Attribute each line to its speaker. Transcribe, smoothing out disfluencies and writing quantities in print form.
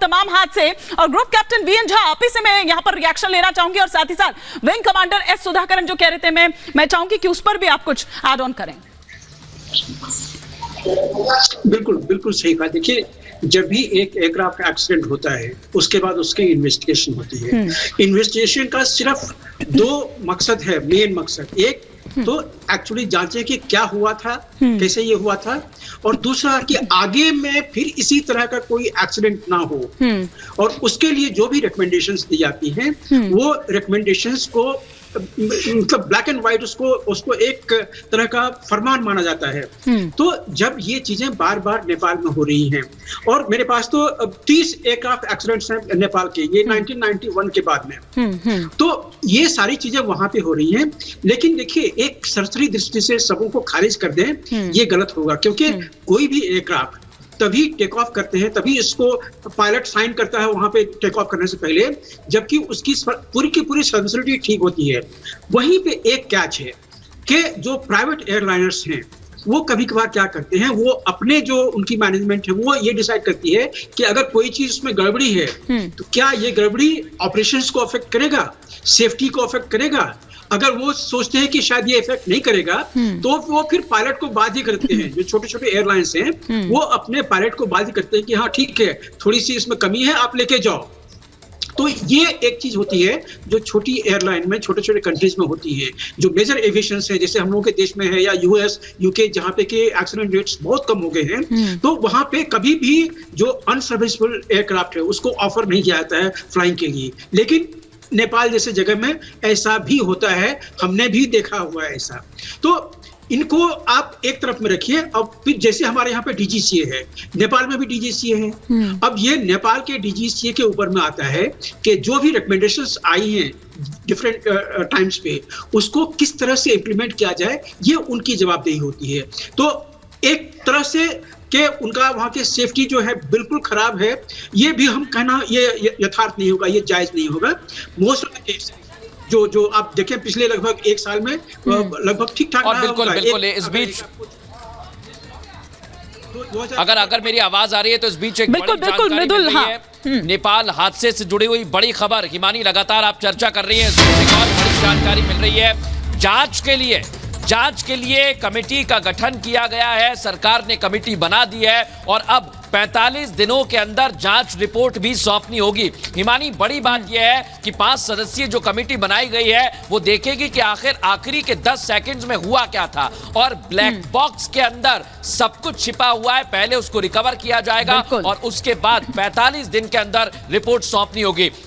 Speaker 1: तमाम हादसे। और ग्रुप कैप्टन वीएन झा, आप ही से मैं यहाँ पर रिएक्शन लेना चाहूंगी और साथ ही साथ विंग कमांडर एस सुधाकरन जो कह रहे थे, मैं चाहूंगी कि उस पर भी आप कुछ ऐड ऑन करें।
Speaker 2: बिल्कुल बिल्कुल सही कहा। देखिए, जब भी एक एयरक्राफ्ट एक्सीडेंट होता है उसके बाद उसकी इन्वेस्टिगेशन होती है। इन्वेस्टिगेशन का सिर्फ दो मकसद है, मेन मकसद। एक तो एक्चुअली जांचे कि क्या हुआ था, कैसे ये हुआ था, और दूसरा कि आगे में फिर इसी तरह का कोई एक्सीडेंट ना हो। और उसके लिए जो भी रिकमेंडेशंस दी जाती हैं वो रिकमेंडेशंस को मतलब ब्लैक एंड व्हाइट उसको एक तरह का फरमान माना जाता है। तो जब ये चीजें बार बार नेपाल में हो रही हैं, और मेरे पास तो 30 एयरक्राफ्ट एक्सीडेंट्स हैं नेपाल के, ये 1991 के बाद में। तो ये सारी चीजें वहां पे हो रही हैं। लेकिन देखिए, एक सरसरी दृष्टि से सबों को खारिज कर दें ये गलत होगा, क्योंकि कोई भी एयरक्राफ्ट तभी टेक ऑफ करते हैं, तभी इसको पायलट साइन करता है वहां पे टेक ऑफ करने से पहले, जबकि उसकी पूरी की पूरी सर्विसिबिलिटी ठीक होती है। वहीं पे एक कैच है कि जो प्राइवेट एयरलाइनर्स हैं वो कभी कभार क्या करते हैं, वो अपने जो उनकी मैनेजमेंट है वो ये डिसाइड करती है कि अगर कोई चीज उसमें गड़बड़ी है तो क्या ये गड़बड़ी ऑपरेशंस को अफेक्ट करेगा, सेफ्टी को अफेक्ट करेगा। अगर वो सोचते हैं कि शायद ये इफेक्ट नहीं करेगा तो वो फिर पायलट को बाध्य करते हैं। जो छोटे छोटे एयरलाइंस हैं वो अपने पायलट को बाध्य करते हैं कि हाँ ठीक है, थोड़ी सी इसमें कमी है, आप लेके जाओ। तो ये एक चीज होती है जो छोटी एयरलाइन में, छोटे छोटे कंट्रीज में होती है। जो मेजर एविएशन है, जैसे हम लोगों के देश में है, या यूएस, यूके, जहाँ पे के एक्सीडेंट रेट्स बहुत कम हो गए हैं, तो वहां पे कभी भी जो अनसर्विसेबल एयरक्राफ्ट है उसको ऑफर नहीं किया जाता है फ्लाइंग के लिए। लेकिन नेपाल जैसे जगह में ऐसा भी होता है, हमने भी देखा हुआ है ऐसा। तो इनको आप एक तरफ में रखिए। अब फिर जैसे हमारे यहाँ पे डीजीसीए है, नेपाल में भी डीजीसीए है। अब ये नेपाल के डीजीसीए के ऊपर में आता है कि जो भी रिकमेंडेशंस आई हैं डिफरेंट टाइम्स पे, उसको किस तरह से इम्प्लीमेंट किया जाए, ये उनकी जवाबदेही होती है। तो एक तरह से कि उनका वहां की सेफ्टी जो है बिल्कुल खराब है, ये भी हम कहना ये यथार्थ नहीं होगा, ये जायज नहीं होगा। मोस्ट ऑफ द केस जो आप देखें पिछले लगभग एक साल में लगभग ठीक ठाक
Speaker 3: और बिल्कुल इस बीच अगर मेरी आवाज आ रही है तो इस बीच एक बड़ी जानकारी मिल रही है। नेपाल हादसे से जुड़ी हुई बड़ी खबर, हिमानी लगातार आप चर्चा कर रही है, एक और बड़ी जानकारी मिल रही है। जांच के लिए कमेटी का गठन किया गया है, सरकार ने कमेटी बना दी है और अब 45 दिनों के अंदर जांच रिपोर्ट भी सौंपनी होगी। हिमानी, बड़ी बात यह है कि 5 सदस्यीय जो कमेटी बनाई गई है वो देखेगी कि आखिर आखिरी के 10 सेकंड्स में हुआ क्या था, और ब्लैक बॉक्स के अंदर सब कुछ छिपा हुआ है, पहले उसको रिकवर किया जाएगा और उसके बाद 45 दिन के अंदर रिपोर्ट सौंपनी होगी।